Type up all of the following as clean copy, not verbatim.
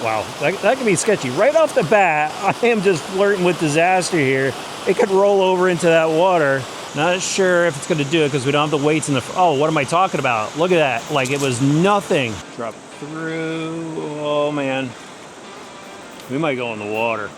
Wow, that could be sketchy. Right off the bat, I am just flirting with disaster here. It could roll over into that water. Not sure if it's going to do it because we don't have the weights in the... Oh, what am I talking about? Look at that. Like it was nothing. Drop through. Oh, man. We might go in the water.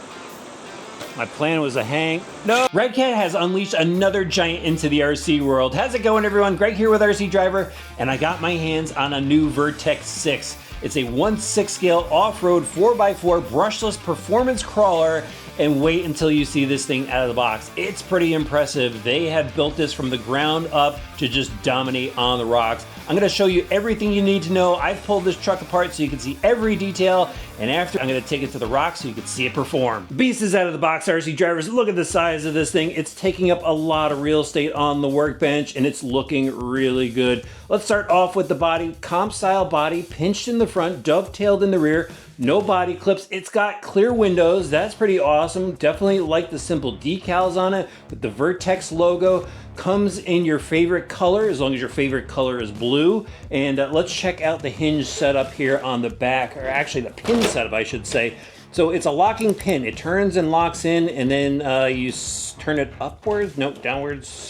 My plan was to hang. No! Redcat has unleashed another giant into the RC world. How's it going, everyone? Greg here with RC Driver, and I got my hands on a new Vertex 6. It's a 1/6 scale off-road 4x4 brushless performance crawler, and wait until you see this thing out of the box. It's pretty impressive. They have built this from the ground up to just dominate on the rocks. I'm gonna show you everything you need to know. I've pulled this truck apart so you can see every detail, and after I'm gonna take it to the rocks so you can see it perform. The beast is out of the box, RC drivers. Look at the size of this thing. It's taking up a lot of real estate on the workbench, and it's looking really good. Let's start off with the body. Comp style body, pinched in the front, dovetailed in the rear. No body clips. It's got clear windows. That's pretty awesome. Definitely like the simple decals on it with the Vertex logo. Comes in your favorite color, as long as your favorite color is blue. And let's check out the hinge setup here on the back, or actually the pin setup, I should say. So it's a locking pin. It turns and locks in, and then you turn it upwards, nope, downwards.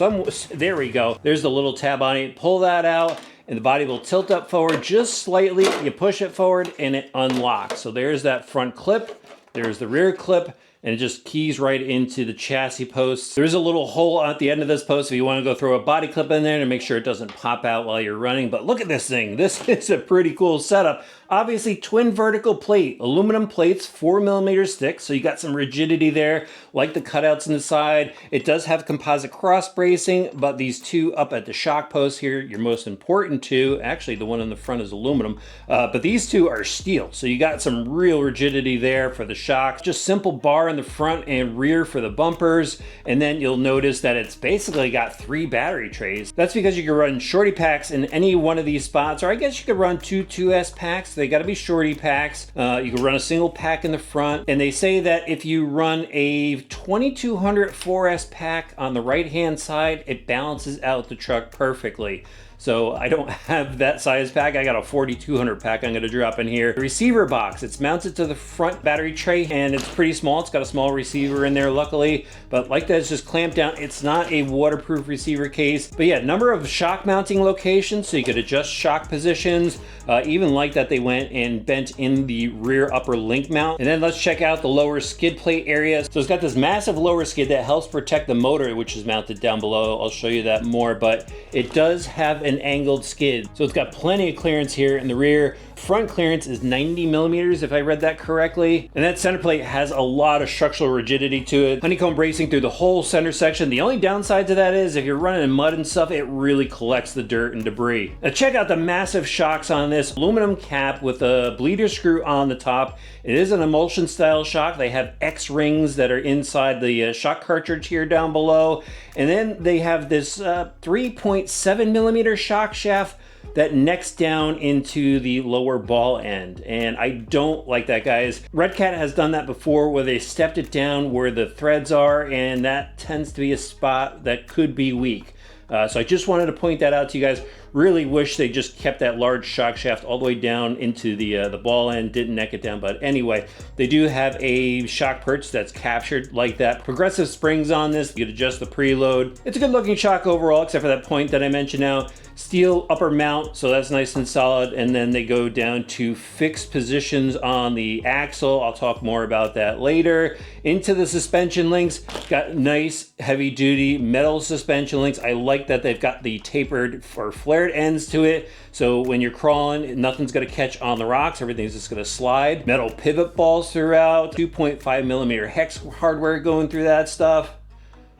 There we go. There's the little tab on it. Pull that out, and the body will tilt up forward just slightly. You push it forward, and it unlocks. So there's that front clip. There's the rear clip, and it just keys right into the chassis post. There's a little hole at the end of this post if you want to go throw a body clip in there to make sure it doesn't pop out while you're running. But look at this thing. This is a pretty cool setup. Obviously, twin vertical plate, aluminum plates, 4mm thick, so you got some rigidity there, like the cutouts in the side. It does have composite cross bracing, but these two up at the shock post here, your most important two, actually the one in the front is aluminum, but these two are steel, so you got some real rigidity there for the shocks. Just simple bar in the front and rear for the bumpers, and then you'll notice that it's basically got 3 battery trays. That's because you can run Shorty packs in any one of these spots, or I guess you could run 2 2S packs. They got to be Shorty packs. You can run a single pack in the front, and they say that if you run a 2200 4S pack on the right hand side, it balances out the truck perfectly. So I don't have that size pack. I got a 4200 pack I'm gonna drop in here. The receiver box, it's mounted to the front battery tray, and it's pretty small. It's got a small receiver in there, luckily, but like that, it's just clamped down. It's not a waterproof receiver case, but yeah, number of shock mounting locations, so you could adjust shock positions. Even like that, they went and bent in the rear upper link mount. And then let's check out the lower skid plate area. So it's got this massive lower skid that helps protect the motor, which is mounted down below. I'll show you that more, but it does have an angled skid. So it's got plenty of clearance here in the rear. Front clearance is 90mm, if I read that correctly. And that center plate has a lot of structural rigidity to it. Honeycomb bracing through the whole center section. The only downside to that is if you're running in mud and stuff, it really collects the dirt and debris. Now check out the massive shocks on this. Aluminum cap with a bleeder screw on the top. It is an emulsion style shock. They have X rings that are inside the shock cartridge here down below. And then they have this 3.7mm shock shaft that necks down into the lower ball end, and I don't like that, guys. Redcat has done that before where they stepped it down where the threads are, and that tends to be a spot that could be weak. So I just wanted to point that out to you guys. Really wish they just kept that large shock shaft all the way down into the ball end, didn't neck it down, but anyway, they do have a shock perch that's captured like that. Progressive springs on this, you can adjust the preload. It's a good looking shock overall, except for that point that I mentioned now. Steel upper mount, so that's nice and solid, and then they go down to fixed positions on the axle. I'll talk more about that later. Into the suspension links, got nice heavy duty metal suspension links. I like that they've got the tapered or flared ends to it, so when you're crawling, nothing's gonna catch on the rocks, everything's just gonna slide. Metal pivot balls throughout, 2.5mm hex hardware going through that stuff.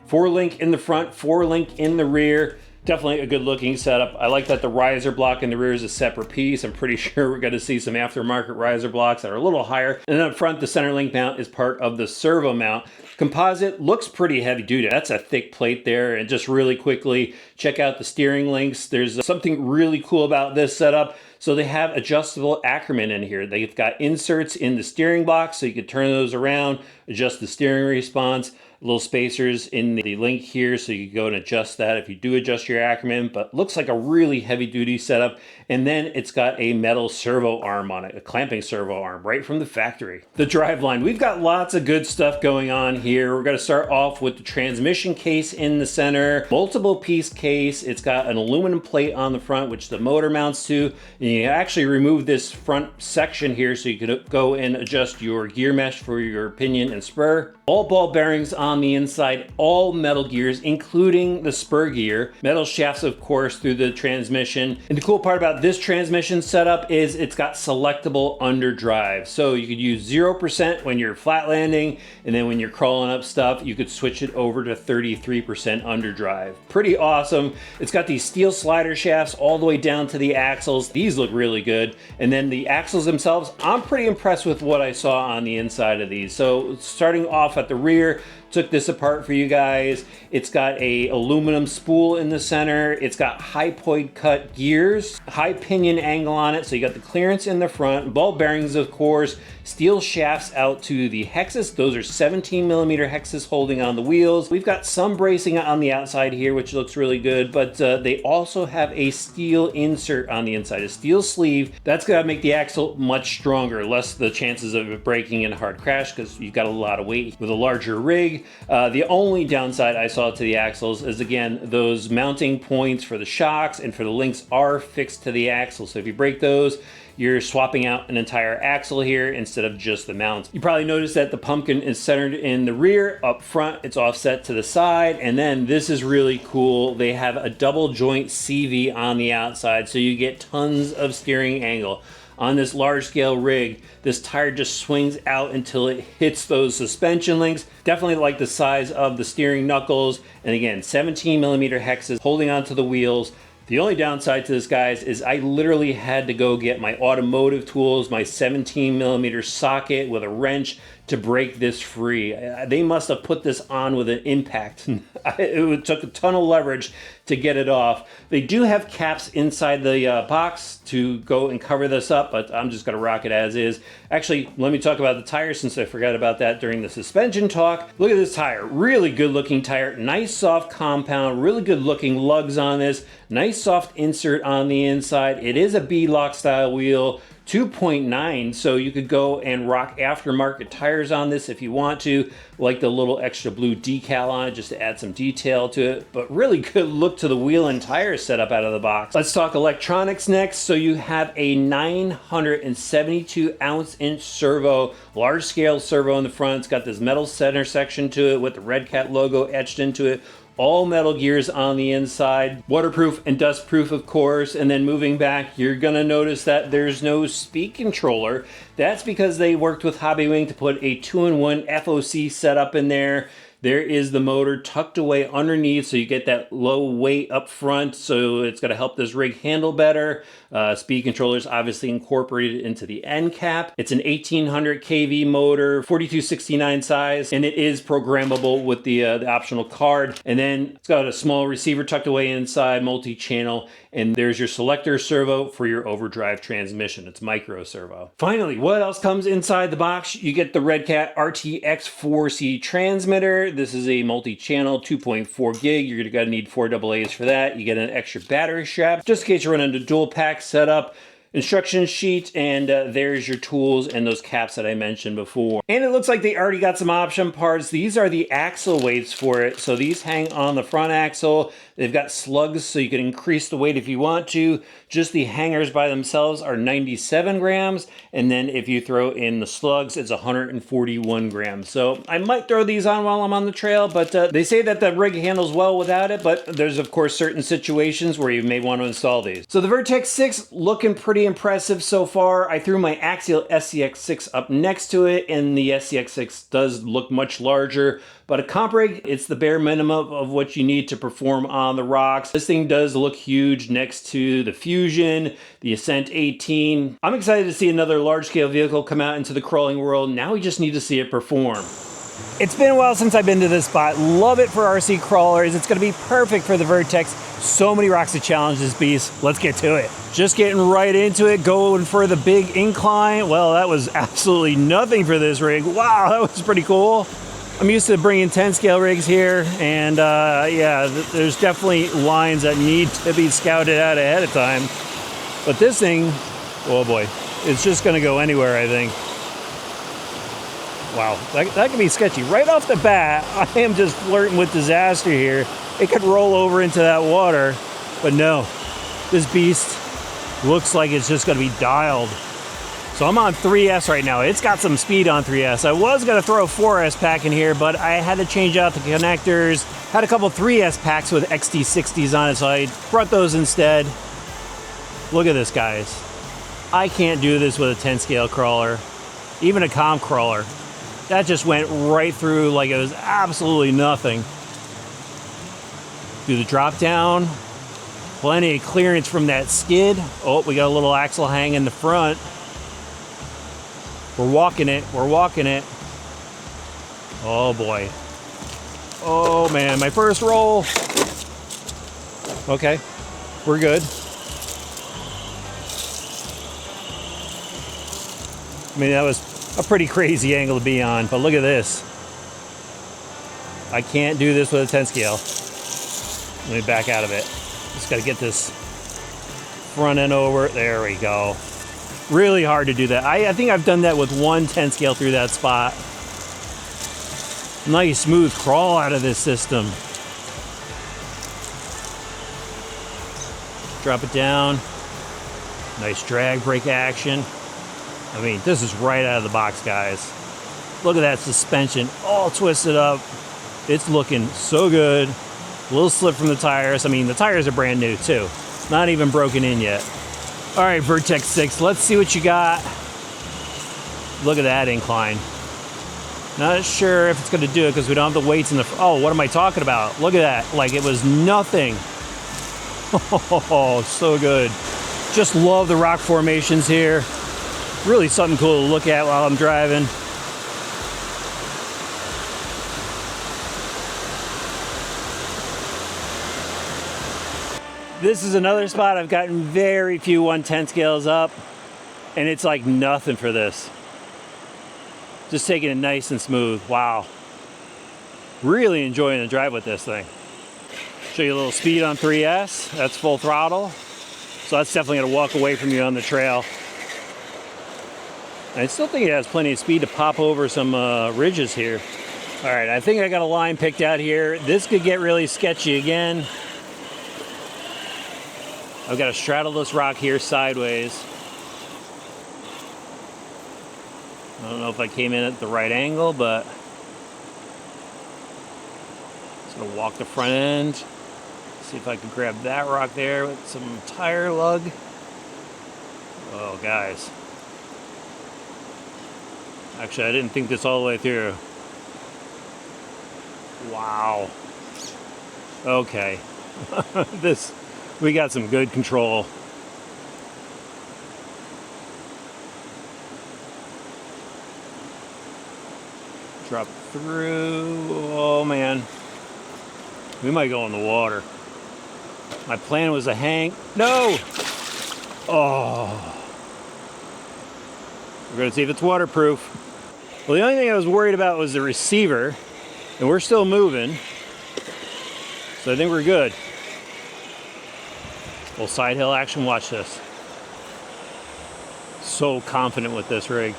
4-link in the front, 4-link in the rear. Definitely a good looking setup. I like that the riser block in the rear is a separate piece. I'm pretty sure we're going to see some aftermarket riser blocks that are a little higher. And then up front, the center link mount is part of the servo mount. Composite looks pretty heavy duty. That's a thick plate there. And just really quickly, check out the steering links. There's something really cool about this setup. So they have adjustable Ackerman in here. They've got inserts in the steering box so you can turn those around, adjust the steering response, little spacers in the link here so you can go and adjust that if you do adjust your Ackerman, but looks like a really heavy duty setup. And then it's got a metal servo arm on it, a clamping servo arm right from the factory. The driveline, we've got lots of good stuff going on here. We're going to start off with the transmission case in the center, multiple piece case. It's got an aluminum plate on the front which the motor mounts to, and you actually remove this front section here so you can go and adjust your gear mesh for your pinion and spur. All ball bearings on the inside, all metal gears, including the spur gear. Metal shafts, of course, through the transmission. And the cool part about this transmission setup is it's got selectable underdrive. So you could use 0% when you're flat landing, and then when you're crawling up stuff, you could switch it over to 33% underdrive. Pretty awesome. It's got these steel slider shafts all the way down to the axles. These look really good. And then the axles themselves, I'm pretty impressed with what I saw on the inside of these. So starting off at the rear, took this apart for you guys. It's got a aluminum spool in the center. It's got hypoid cut gears, high pinion angle on it. So you got the clearance in the front, ball bearings, of course, steel shafts out to the hexes. Those are 17 millimeter hexes holding on the wheels. We've got some bracing on the outside here, which looks really good, but they also have a steel insert on the inside, a steel sleeve. That's gonna make the axle much stronger, less the chances of it breaking in a hard crash because you've got a lot of weight with a larger rig. The only downside I saw to the axles is, again, those mounting points for the shocks and for the links are fixed to the axle. So if you break those, you're swapping out an entire axle here instead of just the mounts. You probably noticed that the pumpkin is centered in the rear. Up front, it's offset to the side. And then this is really cool. They have a double joint CV on the outside, so you get tons of steering angle. On this large scale rig, this tire just swings out until it hits those suspension links. Definitely like the size of the steering knuckles. And again, 17 millimeter hexes holding onto the wheels. The only downside to this, guys, is I literally had to go get my automotive tools, my 17 millimeter socket with a wrench to break this free. They must have put this on with an impact. It took a ton of leverage to get it off. They do have caps inside the box to go and cover this up, but I'm just gonna rock it as is. Actually, let me talk about the tire since I forgot about that during the suspension talk. Look at this tire, really good looking tire, nice soft compound, really good looking lugs on this, nice soft insert on the inside. It is a B-lock style wheel, 2.9, so you could go and rock aftermarket tires on this if you want to, like the little extra blue decal on it just to add some detail to it, but really good look to the wheel and tire setup out of the box. Let's talk electronics next. So you have a 972 ounce-inch servo, large scale servo in the front. It's got this metal center section to it with the Redcat logo etched into it. All metal gears on the inside, waterproof and dustproof, of course. And then moving back, you're gonna notice that there's no speed controller. That's because they worked with Hobbywing to put a 2-in-1 FOC setup in there. There is the motor tucked away underneath, so you get that low weight up front, so it's going to help this rig handle better. Speed controllers obviously incorporated into the end cap. It's an 1800 kV motor, 4269 size, and it is programmable with the optional card. And then it's got a small receiver tucked away inside, multi-channel, and there's your selector servo for your overdrive transmission. It's micro servo. Finally, what else comes inside the box? You get the Redcat RTX 4C transmitter. This is a multi-channel 2.4 gig. You're gonna need 4 AA's for that. You get an extra battery strap just in case you run into dual pack setup. Instruction sheet, and there's your tools and those caps that I mentioned before. And it looks like they already got some option parts. These are the axle weights for it. So these hang on the front axle. They've got slugs so you can increase the weight if you want to. Just the hangers by themselves are 97 grams. And then if you throw in the slugs, it's 141 grams. So I might throw these on while I'm on the trail, but they say that the rig handles well without it, but there's of course certain situations where you may want to install these. So the Vertex 6 looking pretty impressive so far. I threw my Axial SCX6 up next to it, and the SCX6 does look much larger, but a comp rig, it's the bare minimum of what you need to perform on the rocks. This thing does look huge next to the Fusion, the Ascent 18. I'm excited to see another large-scale vehicle come out into the crawling world. Now we just need to see it perform. It's been a while since I've been to this spot. Love it for RC crawlers. It's going to be perfect for the Vertex. So many rocks to challenge this beast. Let's get to it. Just getting right into it, going for the big incline. Well, that was absolutely nothing for this rig. Wow, that was pretty cool. I'm used to bringing 10 scale rigs here, and yeah, there's definitely lines that need to be scouted out ahead of time. But this thing, oh boy, it's just gonna go anywhere, I think. Wow, that could be sketchy. Right off the bat, I am just flirting with disaster here. It could roll over into that water, but no, this beast looks like it's just gonna be dialed. So I'm on 3S right now. It's got some speed on 3S. I was gonna throw a 4S pack in here, but I had to change out the connectors. Had a couple 3S packs with XT60s on it, so I brought those instead. Look at this, guys. I can't do this with a 10 scale crawler, even a comp crawler. That just went right through like it was absolutely nothing. Do the drop down. Plenty of clearance from that skid. Oh, we got a little axle hang in the front. We're walking it. We're walking it. Oh boy. Oh man, my first roll. Okay, we're good. I mean, that was a pretty crazy angle to be on, but look at this. I can't do this with a 10 scale. Let me back out of it. Just gotta get this front end over. There we go. Really hard to do that. I think I've done that with one 10 scale through that spot. Nice smooth crawl out of this system. Drop it down. Nice drag brake action. I mean, this is right out of the box, guys. Look at that suspension, all twisted up. It's looking so good. A little slip from the tires. I mean, the tires are brand new too. Not even broken in yet. All right, Vertex 6, let's see what you got. Look at that incline. Not sure if it's gonna do it because we don't have the weights in the, oh, what am I talking about? Look at that, like it was nothing. Oh, so good. Just love the rock formations here. Really something cool to look at while I'm driving. This is another spot I've gotten very few 110 scales up, and it's like nothing for this. Just taking it nice and smooth. Wow. Really enjoying the drive with this thing. Show you a little speed on 3S. That's full throttle. So that's definitely gonna walk away from you on the trail. I still think it has plenty of speed to pop over some ridges here. All right, I think I got a line picked out here. This could get really sketchy again. I've got to straddle this rock here sideways. I don't know if I came in at the right angle, but just gonna walk the front end. See if I can grab that rock there with some tire lug. Oh, guys. Actually, I didn't think this all the way through. Wow. Okay. We got some good control. Drop through. Oh man. We might go in the water. My plan was to hang. No! Oh. We're gonna see if it's waterproof. Well, the only thing I was worried about was the receiver, and we're still moving. So I think we're good. Little side hill action, watch this. So confident with this rig.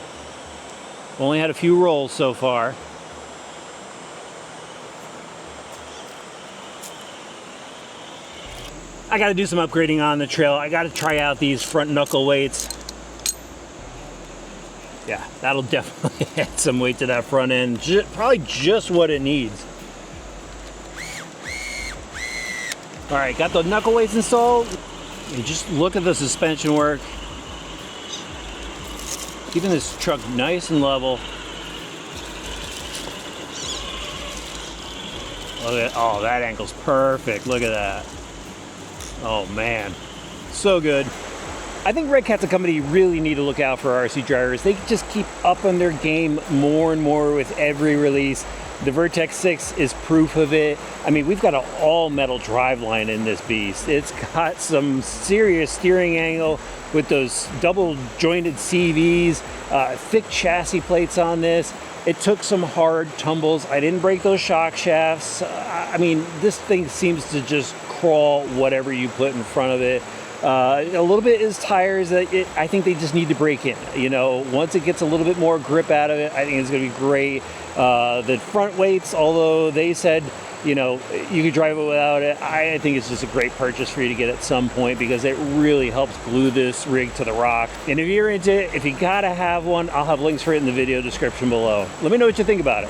Only had a few rolls so far. I gotta do some upgrading on the trail. I gotta try out these front knuckle weights. Yeah, that'll definitely add some weight to that front end. Probably just what it needs. All right, got the knuckle weights installed. And just look at the suspension work. Keeping this truck nice and level. Look at, oh, that angle's perfect. Look at that. Oh man, so good. I think Redcat's a company you really need to look out for RC drivers. They just keep up on their game more and more with every release. The Vertex 6 is proof of it. I mean, we've got an all-metal driveline in this beast. It's got some serious steering angle with those double jointed CVs, thick chassis plates on this. It took some hard tumbles. I didn't break those shock shafts. I mean, this thing seems to just crawl whatever you put in front of it. A little bit is tires that I think they just need to break in. You know, once it gets a little bit more grip out of it, I think it's going to be great. The front weights, although they said, you know, you could drive it without it, I think it's just a great purchase for you to get at some point because it really helps glue this rig to the rock. And if you're into it, if you gotta have one, I'll have links for it in the video description below. Let me know what you think about it.